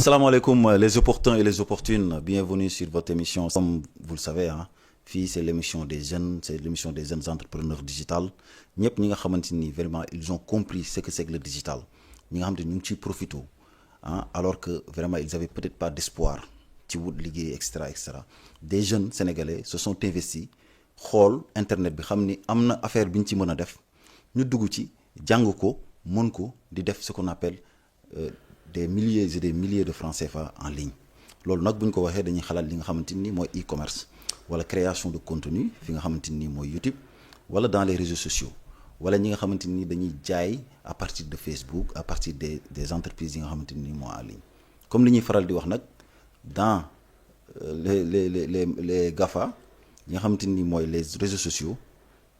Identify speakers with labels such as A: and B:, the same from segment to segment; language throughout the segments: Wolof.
A: Salam alaikum les opportuns et les opportunes, bienvenue sur votre émission. Comme vous le savez, hein, fii c'est l'émission des jeunes, c'est l'émission des jeunes entrepreneurs digital. ñëpp ñi nga xamante ni vraiment ils ont compris ce que c'est que le digital ñi nga xamante ni ñu ngi ciy profité ah alors que vraiment ils avaient peut-être pas d'espoir ci wut liggéey et cetera. Des jeunes sénégalais se sont investis xool internet bi xam ni am na affaire bi ñu ci mën a def ñu dugg ci jàng ko mën ko di def ce qu'on appelle des milliers et des milliers de francs CFA en ligne loolu nag bu ñu ko waxee dañuy xalaat li nga xamante ni mooy e-commerce wala création de contenu fi nga xamante ni mooy YouTube wala dans les réseaux sociaux wala ñi nga xamante ni dañuy jaay à partir de Facebook à partir des entreprises yi nga xamante ni moo en ligne comme li ñuy faral di wax nag dans les GAFA yi nga xamante ni mooy les réseaux sociaux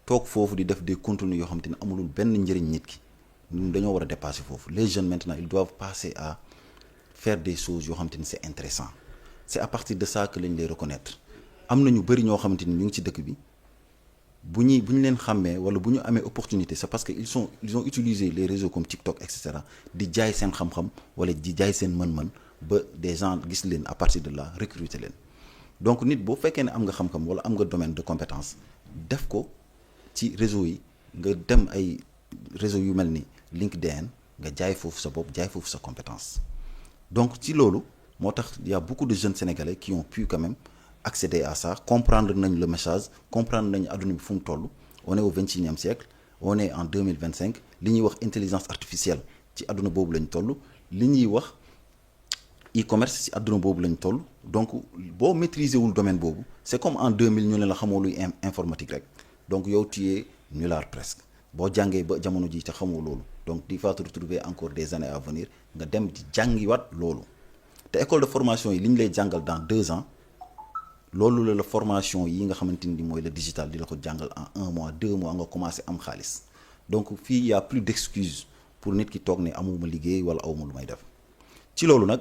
A: toog foofu di def des contenus yoo xamante ni amulul benn njëriñ nit ki ñun dañoo war a dépasser foofu les jeunes maintenant ils doivent passer à faire des choses yoo xamante ni c'est intéressant c'est à partir de ça que lañ lay reconnaître am na ñu bëri ñoo xamante ni ñu ngi ci dëkk bi bu ñu leen xàmmee wala bu ñu amee opportunité c'est parce que ils ont utilisé les réseaux comme TikTok et cetera di jaay seen xam-xam wala di jaay seen mën-mën ba des gens gis leen à partir de là recruter leen donc nit boo fekkee ne am nga xam-xam wala am nga domaine de compétence def ko ci réseau yi nga dem ay réseau yu mel ni LinkedIn nga jaay foofu sa bopp jaay foofu sa compétence donc ci loolu moo tax y a beaucoup de jeunes sénégalais qui ont pu quand même accéder à ça comprendre nañ le message comprendre nañ adduna bi fu mu toll on est au 21e siècle on est en 2025 li ñuy wax intelligence artificielle ci adduna boobu lañ toll li ñuy wax e-commerce ci adduna boobu lañ toll donc boo maîtriser wul domaine boobu c'est comme en 2000 ñu ne la xamoo luy informatique rek donc yow tu es nulard presque boo jàngee ba jamono ji te xamoo loolu donc tu vas te retrouver encore des années à venir nga dem di jàngiwaat loolu te école de formation yi li ñu lay jàngal dans 2 ans loolu la formation yi nga xamante ni mooy le digital di la ko jàngal en 1 mois 2 mois nga commencé am xaalis donc fii y a plus d'excuses pour nit ki toog ne amuma liggéey wala awma lu may def ci loolu nag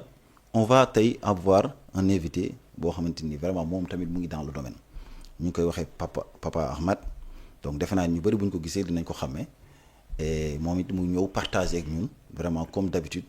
A: on va tey avoir un invité boo xamante ni vraiment moom tamit mu ngi dans le domaine ñu ngi koy waxee Papa Ahmed donc defe naa ñu bëri bu ñu ko gisee dinañ ko xàmmee et moom it mu ñëw partager ak ñun vraiment comme d'habitude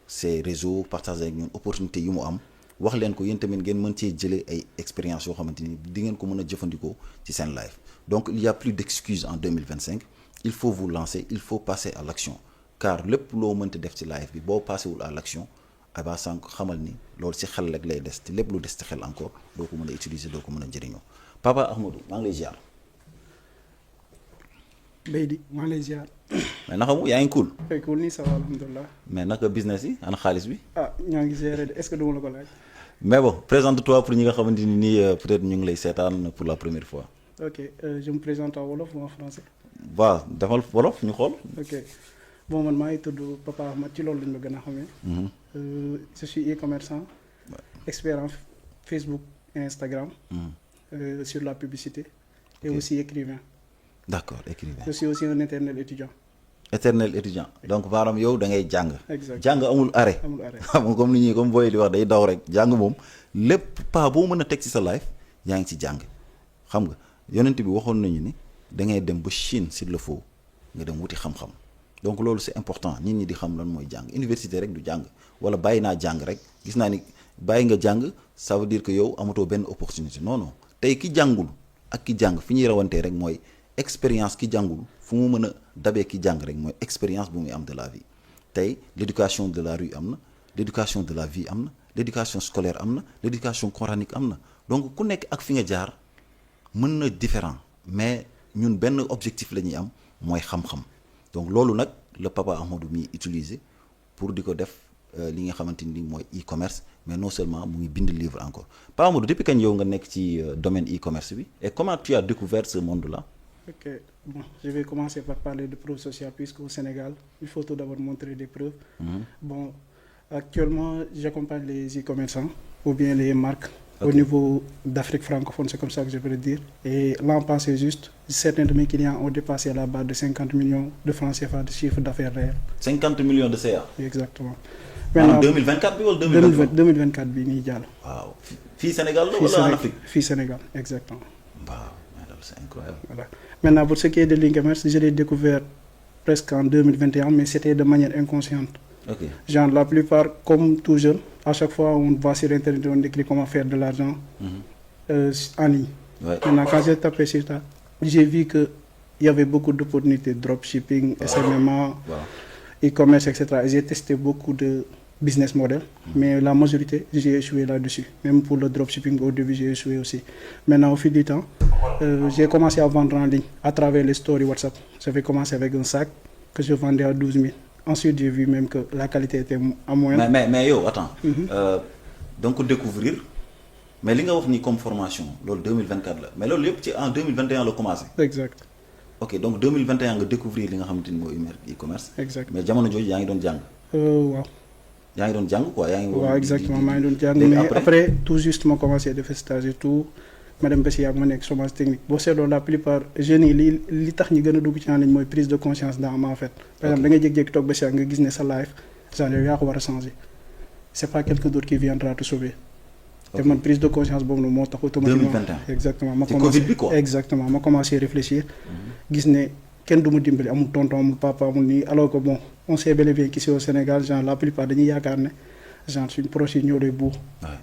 A: ces réseaux partager ak ñun opportunité yu mu am wax leen ko yéen tamit ngeen mën cee jëlee ay expériences yoo xamante ni di ngeen ko mën a jëfandikoo ci seen live donc il y a plus d'excuses en 2025 il faut vous lancer il faut passer à l'action car lépp loo mënta def ci live bi boo passé wul à l'action aba sànq xamal ni loolu ci xel rek lay des te lépp lu des ci xel encore doo ko mën a utiliser doo ko mën a jëriñoo Papa Ahmadou maa ngi lay ziar.
B: Beydi maa ngi lay ziar.
A: mais naka mu yaa ngi cool.
B: cool nii ça va alhamdulilah.
A: mais naka business yi ana xaalis bi.
B: ñaa ngi gérer de est-ce que duma la ko laaj.
A: mais bon présente-toi pour ñi nga xamante ni nii peut-être ñu ngi lay seetaan pour la première fois.
B: ok je me présente en wolof ou en français.
A: waaw defal wolof ñu xool.
B: ok bon man maa ngi tudd Papa Ahmed ci loolu lañ ma gën a xamee. Je suis e-commerçant. expert en Facebook et Instagram. Sur la publicité. et aussi écrivain.
A: d'accord écrivain.
B: je suis aussi un éternel étudiant.
A: éternel étudiant donc maanaam yow da ngay jàng.
B: exact
A: jàng amul arrêt.
B: amul arrêt
A: xam nga comme ni ñuy comme booy di wax day daw rek jàng moom lépp pas boo mën a teg ci sa life yaa ngi ci jàng xam nga yonent bi waxoon nañu ni da ngay dem ba Chine s'il le faut nga dem wuti xam-xam donc loolu c'est important nit ñi di xam lan mooy jàng université rek du jàng wala bàyyi naa jàng rek gis naa ni bàyyi nga jàng ça veut dire que yow amatoo benn opportunité non non tey ki jàngul ak ki jàng fi ñuy rawantee rek mooy expérience ki jàngul fu mu mën a dabee ki jàng rek mooy expérience bu muy am de la vie tey l'éducation de la rue am na l'éducation de la vie am na l'éducation scolaire am na l'éducation coranique am na donc ku nekk ak fi nga jaar mën na différent mais ñun benn objectif la ñuy am mooy xam-xam donc loolu nag le Papa Ahmadou mi utiliser pour di ko def li nga xamante ni mooy e-commerce mais non seulement mu ngi bind livre encore Papa Ahmadou depuis kañ yow nga nekk ci domaine e-commerce bi et comment tu as découvert ce monde-là.
B: Ok, bon, je vais commencer par parler de preuves sociales puisqu'au Sénégal, il faut tout d'abord montrer des preuves. Bon, actuellement, j'accompagne les e-commerçants ou bien les marques au niveau d'Afrique francophone, c'est comme ça que je peux le dire. Et l'an passé juste, certains de mes clients ont dépassé la barre de 50 millions de francs CFA de chiffre d'affaires réel.
A: 50 millions de CA.
B: Exactement.
A: En 2024 bi wala 2024
B: 2024 bi nii jàll.
A: waaw fii Sénégal la wala en Afrique.
B: fii Sénégal, exactement.
A: waaw mais loolu c'est incroyable.
B: Voilà. Maintenant, pour ce qui est de l'e-commerce, je l'ai découvert presque en 2021, mais c'était de manière inconsciente.
A: Ok.
B: Genre, la plupart, comme tout jeune, à chaque fois, on va sur Internet, on écrit comment faire de l'argent en ligne.
A: Ouais.
B: Maintenant, quand j'ai tapé sur ça, j'ai vu qu'il y avait beaucoup d'opportunités, dropshipping, SMMA,
A: Wow.
B: e-commerce, etc. Et j'ai testé beaucoup de business models, mais la majorité, j'ai échoué là-dessus. Même pour le dropshipping, au début, j'ai échoué aussi. Maintenant, au fil du temps, j'ai commencé à vendre en ligne à travers les stories WhatsApp. J'avais commencé avec un sac que je vendais à 12 000. Ensuite, j'ai vu même que la qualité était à moyenne.
A: Mais yo, attends. Donc découvrir mais li nga wax ni comme formation loolu 2024 la mais loolu yëpp ci en 2021 la commencé.
B: Exact.
A: Ok donc 2021 nga découvrir li nga xamante ni mooy e-commerce.
B: Exact.
A: mais jamono jooju yaa ngi doon jàng.
B: Waaw.
A: yaa ngi doon jàng quoi yaa ngi.
B: waaw exactement maa ngi doon jàng mais après tout juste ma commencé def stage et tout ma dem ba si yàgg ma nekk chômage technique boo seetloo la plupart jeunes yi li tax ñi gën a dugg ci en ligne mooy prise de conscience dans en fait. par exemple da ngay jékki-jékki toog ba si yàgg nga gis ne sa life genre yow yaa ko war a changer c'est pas quelqu'un d'autre qui viendra te sauver. te man prise de conscience boobu noonu moo tax automatiquement
A: 2021
B: exactement ma
A: c'est
B: commencé
A: Covid bi quoi.
B: exactement ma commencé réfléchir gis ne kenn du ma dimbali amul tonton amul papa amul nii alors que bon on sait bel et bien qu'ici au Sénégal genre la plupart dañuy yaakaar ne genre suñ proche yi ñoo lay buux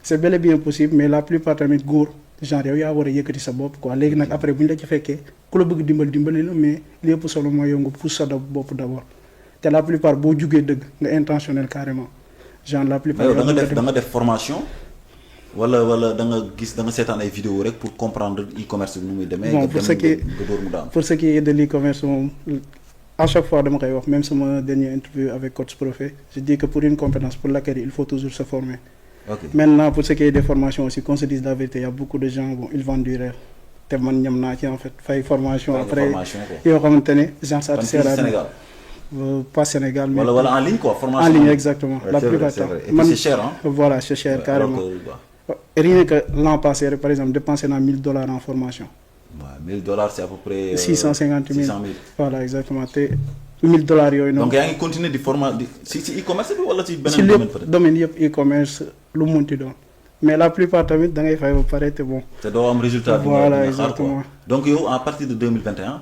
B: c'est bel et bien possible mais la plupart tamit góor genre yow yaa war a yëkkati sa bopp quoi léegi nag après bu ñu la ci fekkee ku la bëgg dimbali la mais li ëpp solo mooy yow nga pousse sa bopp d'abord te la plupart boo jugee dëgg nga intentionnel carrément genre la plupart
A: mais yow da nga def formation wala da nga seetaan ay vidéo rek pour comprendre e-commerce bi nu muy demee.
B: bon pour ce qui est pour ce qui est de l'e-commerce moom à chaque fois dama koy wax même sama dernière interview avec Coach Profé je dis que pour une compétence pour l'acquérir il faut toujours se former.
A: Ok.
B: Maintenant pour ce qui est des formations aussi qu'on se dise la vérité il y a beaucoup de gens bon ils vendent du rêve te man ñam naa ci en fait fay formation après yoo xamante ne genre ça te sert à
A: Sénégal.
B: Pas Sénégal mais
A: wala en ligne quoi formation
B: en ligne exactement la plupart du temps
A: man c'est cher hein.
B: voilà c'est cher carrément rien que l'an passé par exemple dépensé naa $1000 en formation.
A: waaw $1000 c'est à peu près.
B: 650 000
A: 600 000.
B: voilà exactement te $1000 yooyu noonu.
A: donc yaa ngi continuer di former si e-commerce bi wala ci beneen
B: si
A: domaine
B: lépp
A: peut-être.
B: domaine yëpp e-commerce lu mu munti doon mais la plupart tamit da ngay fay ba pare te bon.
A: te doo am résultat bi
B: voilà
A: nga xaar
B: exactement.
A: quoi donc yow à partir de 2021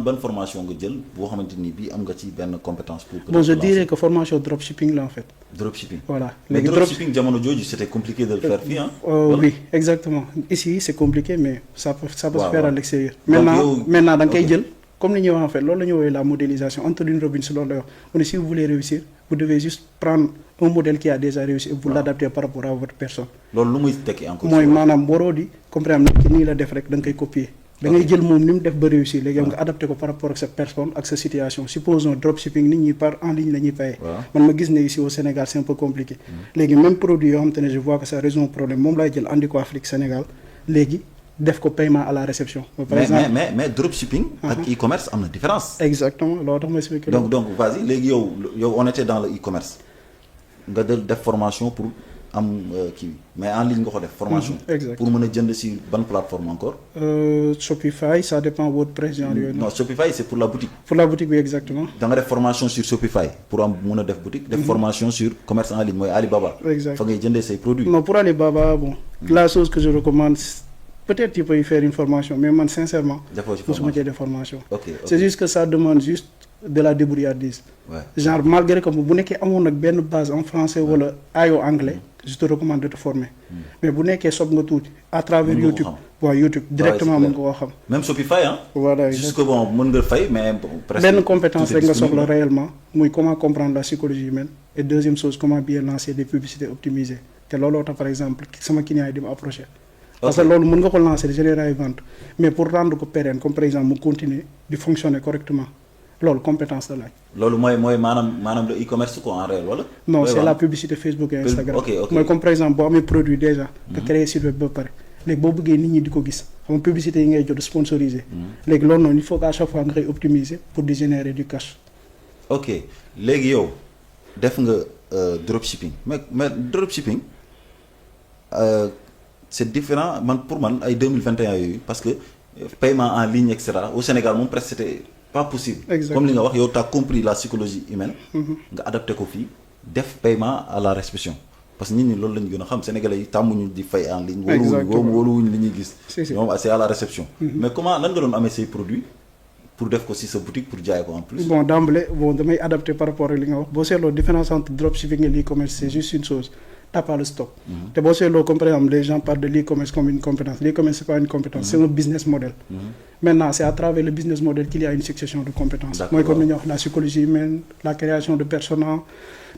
A: ban formation nga jël boo xamante ni bii am nga ci benn compétence pour.
B: bon je dirais que formation dropshipping la en fait.
A: Dropshipping.
B: voilà
A: mais
B: léegi
A: dropshipping jamono jooju c'était compliqué de le faire fii hein.
B: oui exactement ici c'est compliqué mais ça peut se faire à l'extérieur.
A: Donc
B: maintenant da nga koy jël comme ni ñuy wax en fait loolu la ñuy woowee la modélisation Anthony Robbins loolu lay wax mu ne si vous voulez réussir vous devez juste prendre un modèle qui a déjà réussi et vous l'adapter par rapport à votre personne.
A: loolu lu muy tekki encore.
B: mooy maanaam waroo di comprendre nit ki nii la def rek da nga koy copier. da ngay jël moom ni mu def ba réussir léegi yow nga adapté ko par rapport ak sa personne ak sa situation supposons dropshipping nit ñi par en ligne la ñuy paye. man ma gis ne ici au Sénégal c'est un peu compliqué. léegi même produit yoo xam te ne je vois que ça résout un problème moom laay jël andi ko Afrique Sénégal léegi def ko paiement à la réception.
A: par exemple mais dropshipping. ak e-commerce am na différence.
B: exactement loolu tax ma expliqué.
A: donc vas-y léegi yow on était dans le e-commerce nga def formation pour am kii mais en ligne nga ko def formation.
B: exact
A: pour mën a jënd ci ban plateforme encore.
B: Shopify ça dépend WordPress genre yooyu.
A: non Shopify c'est pour la boutique.
B: pour la boutique bi exactement.
A: da nga def formation sur Shopify pour am mën a def boutique. def formation sur commerce en ligne mooy Alibaba.
B: exact
A: fa ngay jëndee say produits.
B: non pour Alibaba bon. la chose que je recommande peut-être tu peux y faire une formation mais man sincèrement. mosuma cee def formation.
A: ok
B: c'est juste que ça demande juste de la débrouillardise.
A: Ouais.
B: genre malgré que bu nekkee amoon nag benn base en français wala aayoo anglais je te recommande de te former. mais bu nekkee sob nga tuuti à travers YouTube. waaw YouTube directement mën nga koo xam.
A: même Shopify hein.
B: voilà
A: juste que bon mën nga fay mais presque.
B: benn compétence rek nga soxla réellement muy comment comprendre la psychologie humaine et deuxième chose comment bien lancer des publicités optimisées te looloo tax par exemple sama client yi di ma approché. parce que loolu mën nga ko lancer générer ay vente mais pour rendre ko pérenne comme par exemple mu continuer di fonctionner correctement loolu compétence la laaj.
A: loolu mooy maanaam le e-commerce quoi en réel wala.
B: non c'est la publicité Facebook et Instagram.
A: ok
B: mooy comme par exemple boo amee produit déjà. nga créer site web ba pare léegi boo bëggee nit ñi di ko gis xam nga publicité yi ngay jot sponsorisé. léegi loolu noonu il faut qu'à chaque fois nga koy optimiser pour di générer du cash.
A: ok léegi yow def nga dropshipping mais dropshipping. c'est différent pour man ay 2021 yooyu parce que paiement en ligne et cetera au Sénégal moom presque c'était pas possible.
B: Exactement.
A: Comme li nga wax yow t'as compris la psychologie humaine. nga adapté ko fii def paiement à la réception parce que nit ñi loolu la ñu gën a xam sénégalais yi tàmmuñu di fay en ligne.
B: exactement
A: wóoluwuñu li ñuy gis.
B: si
A: ñoom c'est à la réception. mais comment lan nga doon amee say produits pour def ko ci sa boutique pour jaay ko en plus.
B: Bon, d'emblée, bon, damay adapté par rapport à li nga wax boo seetloo différence entre dropshipping et l'e-commerce c'est juste une chose t'as pas le stock. te boo seetloo comme par exemple les gens parlent de l'e-commerce comme une compétence l'e-commerce c'est pas une compétence c'est un business model. Maintenant c'est à travers le business model qu'il y a une succession de compétences. mooy comme ni ñuy wax la psychologie humaine la création de persona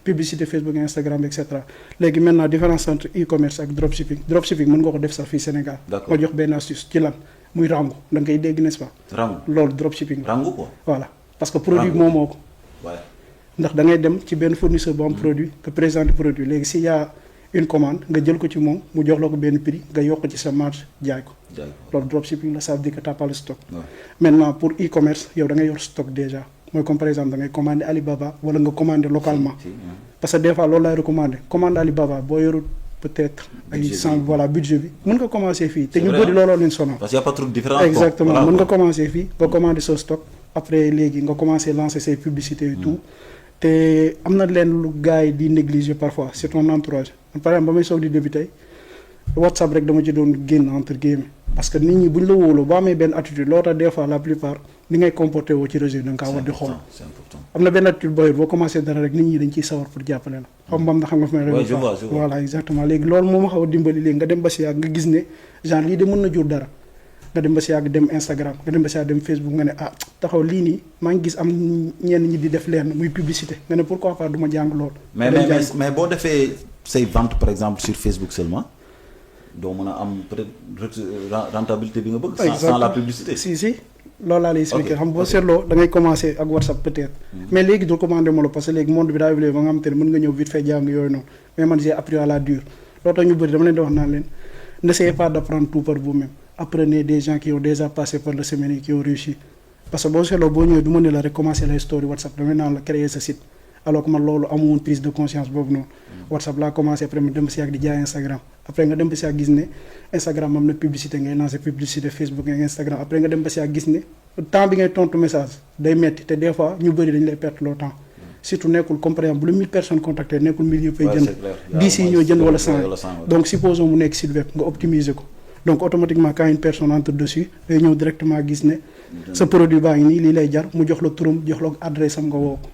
B: publicité Facebook Instagram et cetera léegi maintenant différence entre e-commerce ak dropshipping mën nga ko def sax fii Sénégal.
A: d'accord
B: ma jox benn astuce ci lan muy rangu da nga koy dégg n'est-ce pas.
A: rangu
B: loolu dropshipping la.
A: rangu quoi.
B: voilà parce que produit moom moo ko.
A: waaye.
B: ndax da ngay dem ci benn fournisseur bu am produit nga présenter produit léegi s'il y a une commande nga jël ko ci moom mu jox la ko benn prix nga yokk ci sa marge jaay ko. loolu dropshipping la ça veut dire que t'as pas le stock. maintenant pour e-commerce yow da ngay yor stock déjà mooy comme par exemple da ngay commander Alibaba wala nga commander localement. parce que des fois loolu laay recommander commande Alibaba boo yorul peut-être ay 100 voilà budget bi mën nga commencer fii te ñu bëri looloo leen sonal.
A: parce qu'il y a pas trop de différence.
B: exactement mën nga commencer fii nga commander sa stock après léegi nga commencer lancer say publicités et tout. te am na leen lu gars yi di négliger parfois c'est ton entourage par exemple ba may soog di débuter WhatsApp rek dama ci doon génn entre guillemets parce que nit ñi bu ñu la wóoloo boo amee benn attitude loo tax des fois la plupart ni ngay comporté woo ci réseau da nga kaa war di xool.
A: c'est important.
B: am na benn attitude boo commencé dara rek nit ñi dañ ciy sawar pour jàppale la. xam nga xam nga fi may.
A: je vois
B: voilà exactement léegi loolu moo ma xaw a dimbali léegi nga dem ba si yàgg nga gis ne genre lii de mën na jur dara. nga dem ba si yàgg dem Instagram nga dem ba si yàgg dem Facebook nga ne ah taxaw lii nii maa ngi gis am ñenn ñi di def leen muy publicité nga ne pourquoi pas du ma jàng lool.
A: mais boo defee say ventes par exemple sur Facebook seulement doo mën a am peut-être rentabilité bi nga bëgg. sans la publicité.
B: si loolu laa lay expliquer xam boo seetloo da ngay commencer ak WhatsApp peut-être. mais léegi du commandé ma la parce que léegi monde bi daa évolué ba nga xam te ne mën nga ñëw vite fait jàng yooyu noonu mais man j'ai appris à la dure loolu tax ñu bëri dama leen di wax naan leen n'essayez pas d'apprendre tout par vous-même. Apprenez des gens qui ont déjà passé par le séminaire qui ont réussi parce que boo seetloo boo ñëwee du ma ne la rek commencer la story WhatsApp damay naan la créer sa site alors que man loolu amoon prise de conscience boobu noonu WhatsApp laa commencé après ma dem ba si yàgg di jaay Instagram après nga dem ba si yàgg gis ne Instagram am na publicité ngay lancer publicité Facebook ak Instagram après nga dem ba si yàgg gis ne temps bi ngay tontu message day metti te des fois ñu bëri dañu lay perdre le temps surtout nekkul comme par exemple bu la 1000 personnes contacté nekkul 1000 yëpp ay jënd 10 yi ñoo jënd wala 100 donc supposons mu nekk site web nga optimiser ko donc automatiquement quand une personne entre dessus day ñëw directement gis ne sa produit baa ngi nii lii lay jar mu jox la turam jox la adresse am nga woo ko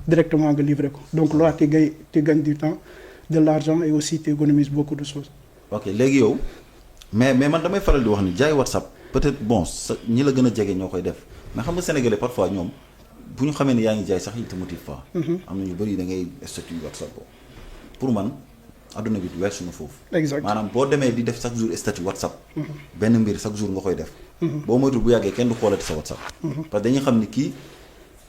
B: directement nga livrer ko donc là tu gagnes du temps de l'argent et aussi tu économises beaucoup de choses.
A: ok léegi yow mais man damay faral di wax ni jaay WhatsApp peut-être bon ñi la gën a jege ñoo koy def mais xam nga sénégalais parfois ñoom bu ñu xamee ne yaa ngi jaay sax il te motive pas. am na ñu bëri da ngay statut WhatsApp ko pour man. adduna bi weesu na foofu.
B: exact
A: maanaam boo demee di def chaque jour statut WhatsApp. benn mbir chaque jour nga koy def. boo moytuwul bu yàggee kenn du xoolati sa WhatsApp. parce que dañuy xam ni kii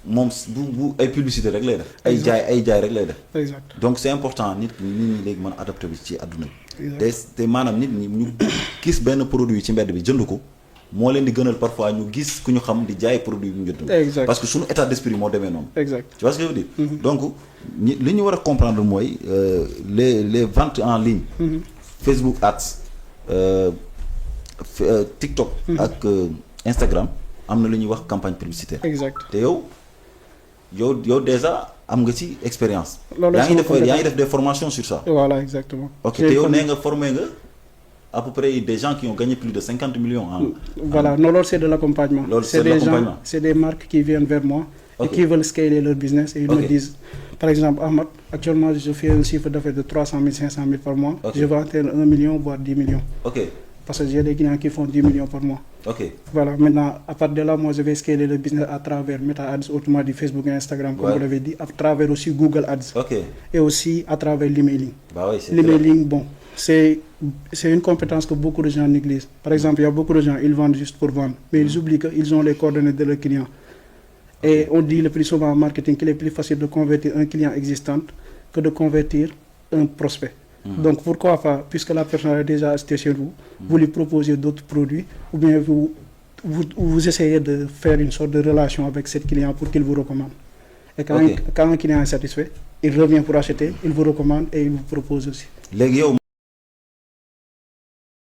A: moom bu ay publicité rek lay def. ay jaay rek lay def.
B: exact
A: donc c'est important nit ñi léegi mën a adapté bi ci adduna bi. te maanaam nit ñi ñu gis benn produit ci mbedd bi jënd ko moo leen di gënal parfois ñu gis ku ñu xam di jaay produit bi ñu jënd.
B: exact
A: parce que suñu état d'esprit moo demee noonu.
B: exact
A: tu vois ce que je veux dire. donc li ñu war a comprendre mooy les ventes en ligne. Facebook Ads TikTok. ak Instagram am na lu ñuy wax campagne publicitaire.
B: exact
A: te yow déjà am nga ci expérience.
B: loolu
A: yaa ngi def des formations sur ça.
B: voilà exactement.
A: ok te yow nee nga formé nga à peu près des gens qui ont gagné plus de 50 millions.
B: voilà non loolu c'est de l'accompagnement.
A: c'est de l'accompagnement.
B: C'est des marques qui viennent vers moi. et qui veulent scaler leur business et ils me disent par exemple Ahmad actuellement je fais un chiffre d'affaires de 300 000 500 000 par mois. Je vais atteindre 1 million voire 10 millions.
A: ok
B: parce que j'ai des clients qui font 10 millions par mois.
A: ok
B: voilà maintenant à partir de là moi je vais scaler le business à travers Meta Ads autrement dit Facebook et Instagram comme vous l'avez dit à travers aussi Google Ads.
A: ok
B: et aussi à travers l'emailing.
A: bah oui c'est
B: l'emailing bon c'est une compétence que beaucoup de gens négligent. Par exemple il y a beaucoup de gens ils vendent juste pour vendre mais ils oublient qu'ils ont les coordonnées de leurs clients. Et on dit le plus souvent en marketing qu'il est plus facile de convertir un client existant que de convertir un prospect. Donc pourquoi pas, puisque la personne a déjà acheté chez vous, vous lui proposez d'autres produits ou bien vous essayez de faire une sorte de relation avec cet client pour qu'il vous recommande. Et quand un client est satisfait, il revient pour acheter, il vous recommande et il vous propose aussi.